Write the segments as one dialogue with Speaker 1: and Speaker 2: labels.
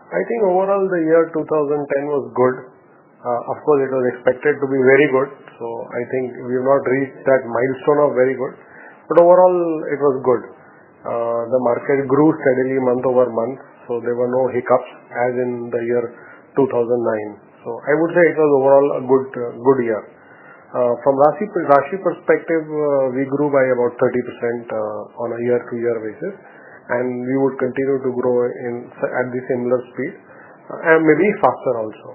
Speaker 1: I think overall the year 2010 was good. Of course, it was expected to be very good. So I think we have not reached that milestone of very good. But overall, it was good. The market grew steadily month over month. So there were no hiccups as in the year 2009. So I would say it was overall a good year. From Rashi perspective, we grew by about 30% on a year-to-year basis, and we would continue to grow at the similar speed, and maybe faster also.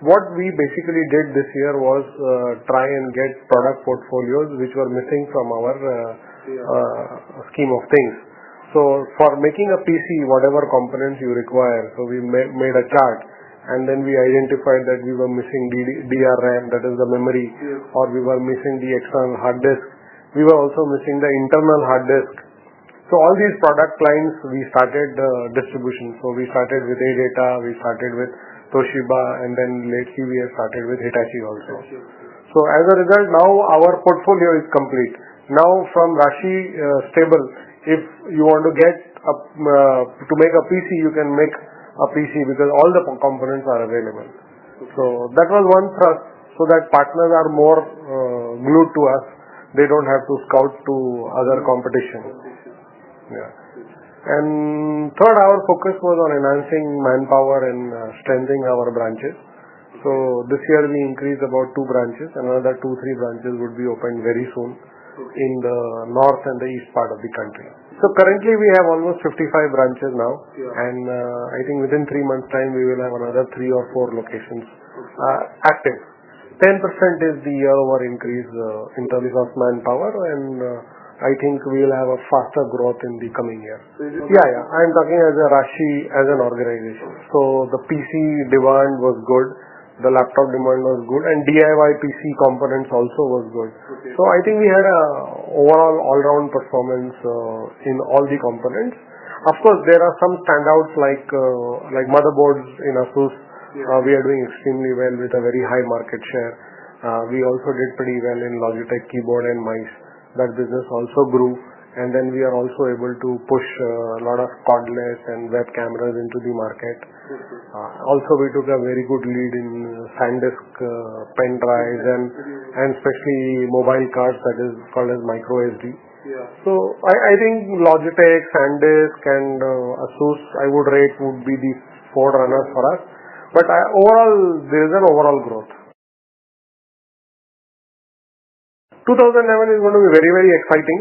Speaker 1: What we basically did this year was try and get product portfolios which were missing from our scheme of things. So for making a PC, whatever components you require, so we made a chart. And then we identified that we were missing DRAM, that is the memory, or we were missing the external hard disk. We were also missing the internal hard disk. So all these product lines, we started distribution. So we started with ADATA, we started with Toshiba, and then lately we have started with Hitachi also. So as a result, now our portfolio is complete. Now from Rashi stable, if you want to get to make a PC, you can make a PC because all the components are available. So that was one thrust, so that partners are more glued to us. They don't have to scout to other competition. Yeah. And third, our focus was on enhancing manpower and strengthening our branches. So this year we increased about 2 branches. Another 2-3 branches would be opened very soon in the north and the east part of the country. So currently we have almost 55 branches now, and I think within 3 months' time we will have another 3 or 4 locations active. 10% is the year-over increase in terms of manpower, and I think we will have a faster growth in the coming year. Yeah. I am talking as a Rashi as an organization. So the PC demand was good. The laptop demand was good, and DIY PC components also was good. So I think we had a overall all-round performance in all the components. Of course, there are some standouts like motherboards in ASUS. We are doing extremely well with a very high market share. We also did pretty well in Logitech keyboard and mice. That business also grew. And then we are also able to push a lot of cordless and web cameras into the market. Also, we took a very good lead in SanDisk pen drives and especially mobile cards, that is called as micro SD. So I think Logitech, SanDisk and ASUS I would rate would be the 4 runners for us. But overall, there is an overall growth. 2011 is going to be very, very exciting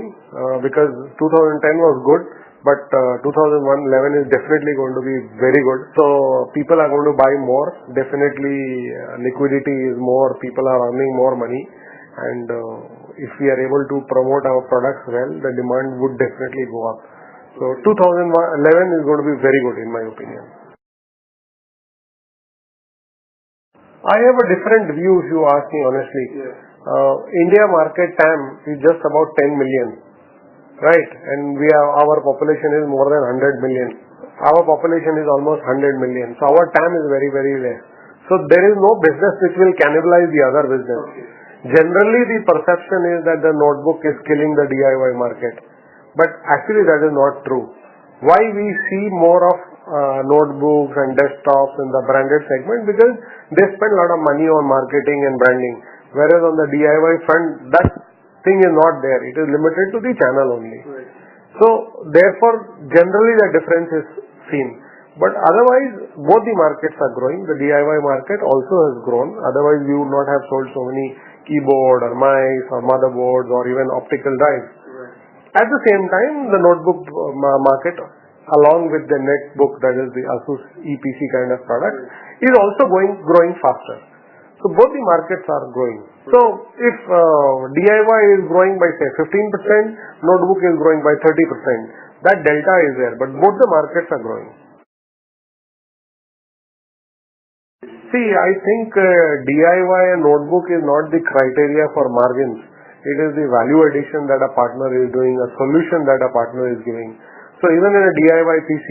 Speaker 1: because 2010 was good, but 2011 is definitely going to be very good. So people are going to buy more. Definitely liquidity is more. People are earning more money, and if we are able to promote our products well, the demand would definitely go up. So 2011 is going to be very good in my opinion. I have a different view if you ask me honestly. India market TAM is just about 10 million, right? And our population is more than 100 million. Our population is almost 100 million. So our TAM is very, very less. So there is no business which will cannibalize the other business. Generally, the perception is that the notebook is killing the DIY market. But actually that is not true. Why we see more of notebooks and desktops in the branded segment? Because they spend a lot of money on marketing and branding. Whereas on the DIY front, that thing is not there. It is limited to the channel only. Right. So, therefore, generally the difference is seen. But otherwise, both the markets are growing. The DIY market also has grown. Otherwise, we would not have sold so many keyboard or mice or motherboards or even optical drives. Right. At the same time, the notebook market, along with the netbook, that is the ASUS EPC kind of product, is also growing faster. So both the markets are growing. So if DIY is growing by say 15%, notebook is growing by 30%. That delta is there, but both the markets are growing. See, I think DIY and notebook is not the criteria for margins. It is the value addition that a partner is doing, a solution that a partner is giving. So even in a DIY PC,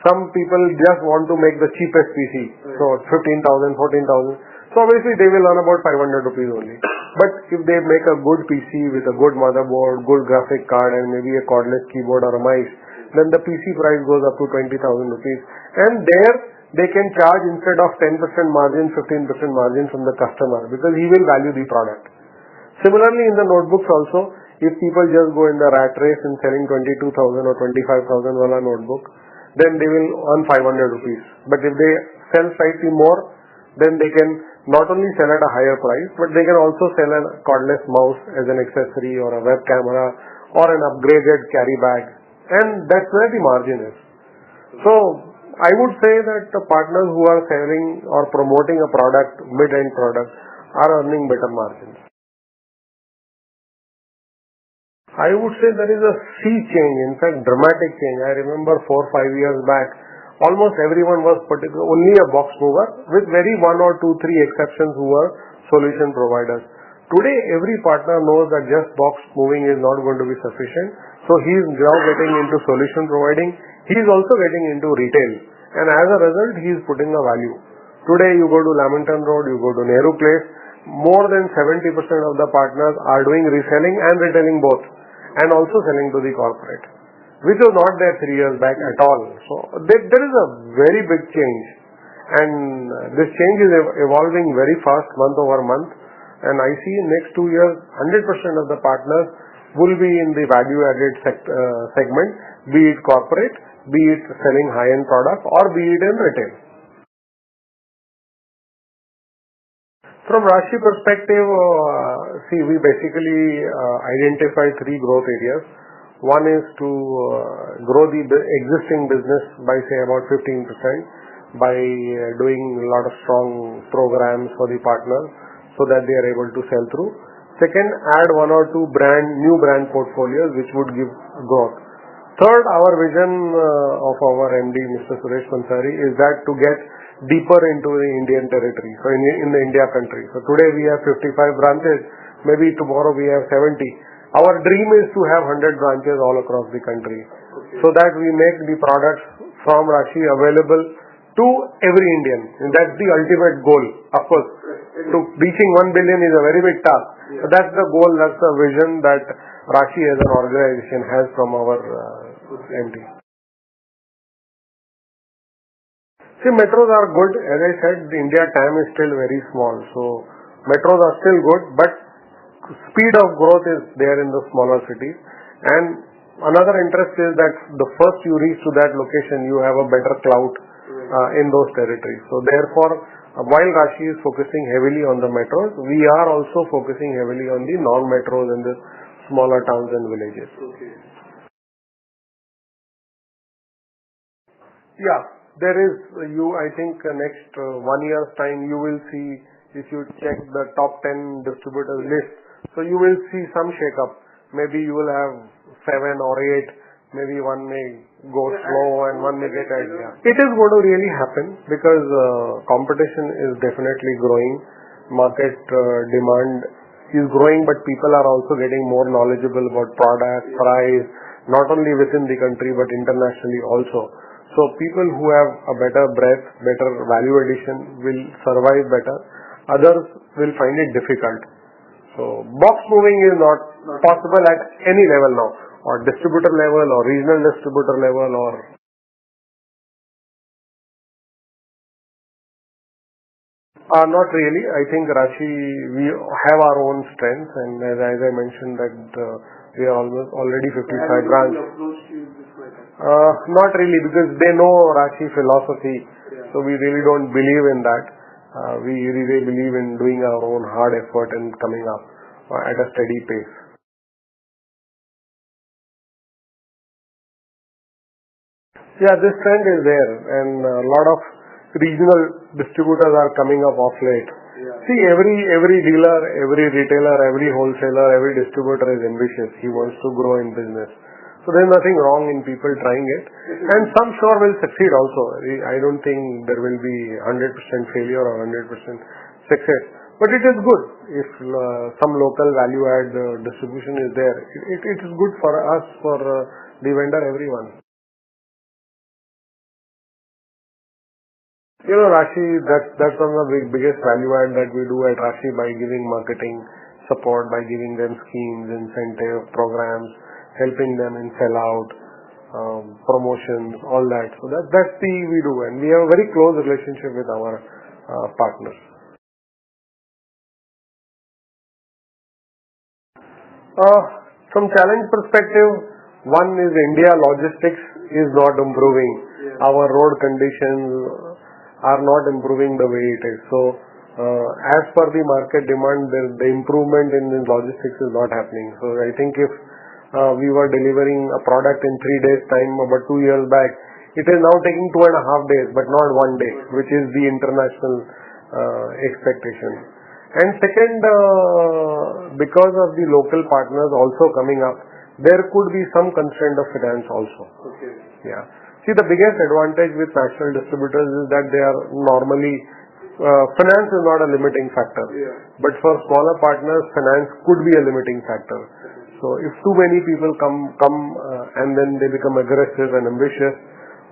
Speaker 1: some people just want to make the cheapest PC. So 15,000, 14,000. So obviously they will earn about 500 rupees only. But if they make a good PC with a good motherboard, good graphic card and maybe a cordless keyboard or a mice, then the PC price goes up to 20,000 rupees. And there they can charge instead of 10% margin, 15% margin from the customer because he will value the product. Similarly, in the notebooks also, if people just go in the rat race and selling 22,000 or 25,000 wala notebook, then they will earn 500 rupees. But if they sell slightly more, then they can not only sell at a higher price, but they can also sell a cordless mouse as an accessory or a web camera or an upgraded carry bag. And that's where the margin is. So I would say that the partners who are selling or promoting a product, mid-end product, are earning better margins. I would say there is a sea change, in fact dramatic change. I remember 4 or 5 years back, almost everyone was only a box mover with very 1 or 2, 3 exceptions who were solution providers. Today every partner knows that just box moving is not going to be sufficient. So he is now getting into solution providing. He is also getting into retail. And as a result, he is putting a value. Today you go to Lamington Road, you go to Nehru Place, more than 70% of the partners are doing reselling and retailing both, and also selling to the corporate, which was not there 3 years back at all. So there is a very big change, and this change is evolving very fast month over month, and I see in next 2 years 100% of the partners will be in the value added segment, be it corporate, be it selling high end product, or be it in retail. From Rashi perspective, see, we basically identify 3 growth areas. One is to grow the existing business by say about 15% by doing a lot of strong programs for the partners so that they are able to sell through. Second, add 1 or 2 new brand portfolios which would give growth. Third, our vision of our MD, Mr. Suresh Pansari, is that to get deeper into the Indian territory, so in the India country. So today we have 55 branches, maybe tomorrow we have 70. Our dream is to have 100 branches all across the country, so that we make the products from Rashi available to every Indian. And that's the ultimate goal. Of course, to reaching 1 billion is a very big task. So that's the goal, that's the vision that Rashi as an organization has from our MD. See, metros are good. As I said, the India TAM is still very small. So metros are still good, but speed of growth is there in the smaller cities. And another interest is that the first you reach to that location, you have a better clout in those territories. So therefore, while Rashi is focusing heavily on the metros, we are also focusing heavily on the non-metros and the smaller towns and villages. Yeah, there is, I think next 1 year's time you will see, if you check the top 10 distributors list, so you will see some shake-up. Maybe you will have 7 or 8, maybe one may go slow and one may get idea. It is going to really happen because competition is definitely growing. Market demand is growing, but people are also getting more knowledgeable about product, price, not only within the country but internationally also. So people who have a better breadth, better value addition will survive better. Others will find it difficult. So box moving is not possible at any level now, or distributor level or regional distributor level or... Not really. I think Rashi, we have our own strengths, and as I mentioned that we are already 55 branches. Not really, because they know Rashi philosophy, so we really don't believe in that. We really believe in doing our own hard effort and coming up at a steady pace. Yeah, this trend is there, and a lot of regional distributors are coming up off late. See, every dealer, every retailer, every wholesaler, every distributor is ambitious. He wants to grow in business. So there's nothing wrong in people trying it, and some sure will succeed also. I don't think there will be 100% failure or 100% success, but it is good if some local value add distribution is there. It is good for us, for the vendor, everyone. You know, Rashi, that's one of the biggest value add that we do at Rashi by giving marketing support, by giving them schemes, incentive programs, helping them in sell out. promotions, all that. So that's we do, and we have a very close relationship with our partners. From challenge perspective, one is India logistics is not improving. Our road conditions are not improving the way it is. So as per the market demand, the improvement in the logistics is not happening. So I think if we were delivering a product in 3 days time about 2 years back, it is now taking 2.5 days, but not 1 day, which is the international expectation. And second, because of the local partners also coming up, there could be some constraint of finance also.
Speaker 2: Okay.
Speaker 1: Yeah. See, the biggest advantage with national distributors is that they are normally, finance is not a limiting factor.
Speaker 2: Yeah.
Speaker 1: But for smaller partners, finance could be a limiting factor. So if too many people come and then they become aggressive and ambitious,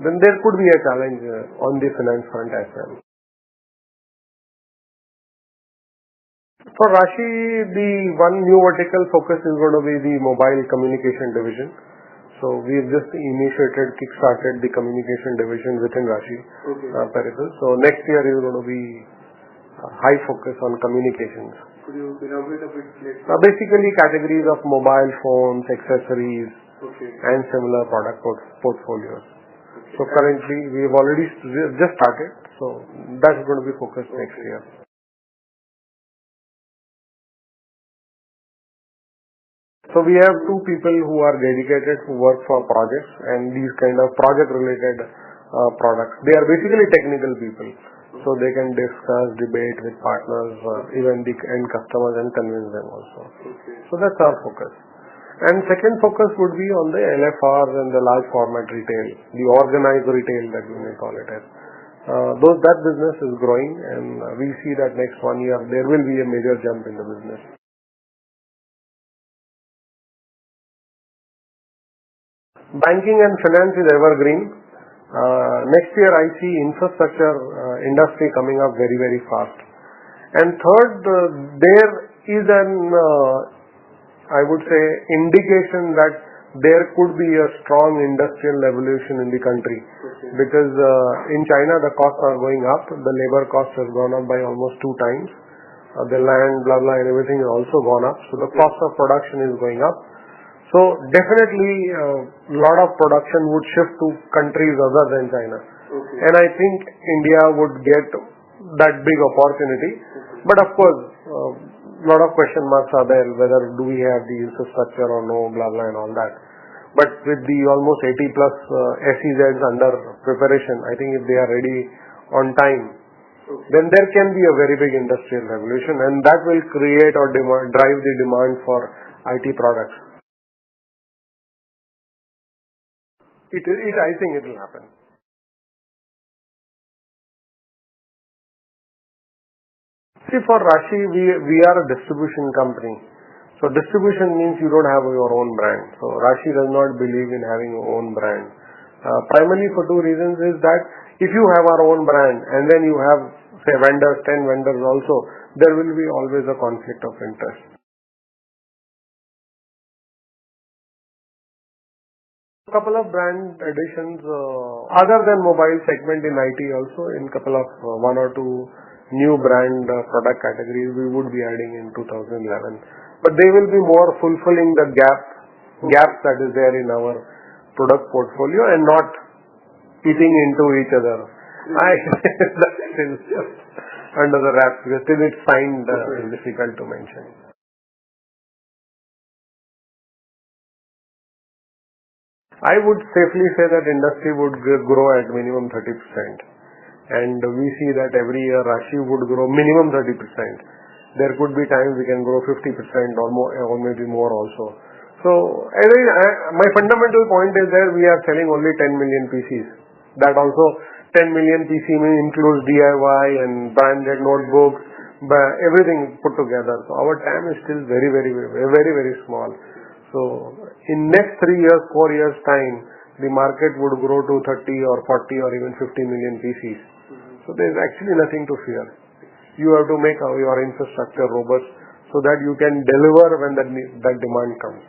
Speaker 1: then there could be a challenge on the finance front as well. For Rashi, the one new vertical focus is going to be the mobile communication division. So we've just kick-started the communication division within Rashi Peripheral. So next year is going to be high focus on communications.
Speaker 2: Could you elaborate a bit?
Speaker 1: Basically categories of mobile phones, accessories, and similar product portfolios. So currently we've already just started. So that's going to be focused next year. So we have 2 people who are dedicated who work for projects and these kind of project related products. They are basically technical people. So they can discuss, debate with partners, even the end customers, and convince them also. So that's our focus. And second focus would be on the LFRs and the large format retail, the organized retail that we may call it as. That business is growing, and we see that next 1 year there will be a major jump in the business. Banking and finance is evergreen. Next year I see infrastructure industry coming up very, very fast. And third, there is an, I would say, indication that there could be a strong industrial revolution in the country. Because in China the costs are going up. The labor cost has gone up by almost 2 times. The land, blah, blah, and everything has also gone up. So the cost of production is going up. So definitely a lot of production would shift to countries other than China. And I think India would get that big opportunity. But of course, a lot of question marks are there, whether do we have the infrastructure or no, blah, blah, and all that. But with the almost 80 plus SEZs under preparation, I think if they are ready on time, then there can be a very big industrial revolution, and that will create or drive the demand for IT products. I think it will happen. See, for Rashi, we are a distribution company. So distribution means you don't have your own brand. So Rashi does not believe in having your own brand. Primarily for 2 reasons is that if you have our own brand and then you have, say, 10 vendors also, there will be always a conflict of interest. Couple of brand additions other than mobile segment in IT also, in couple of 1 or 2 new brand product categories we would be adding in 2011, but they will be more fulfilling the gaps that is there in our product portfolio and not eating into each other. That is just under the wraps because till it's signed it's difficult to mention. I would safely say that industry would grow at minimum 30%. And we see that every year Rashi would grow minimum 30%. There could be times we can grow 50% or more, or maybe more also. So my fundamental point is that we are selling only 10 million PCs. That also 10 million PC includes DIY and branded notebooks, everything put together. So our TAM is still very, very, very, very, very small. So in next 3 years, 4 years time, the market would grow to 30 or 40 or even 50 million PCs. So there is actually nothing to fear. You have to make your infrastructure robust so that you can deliver when that demand comes.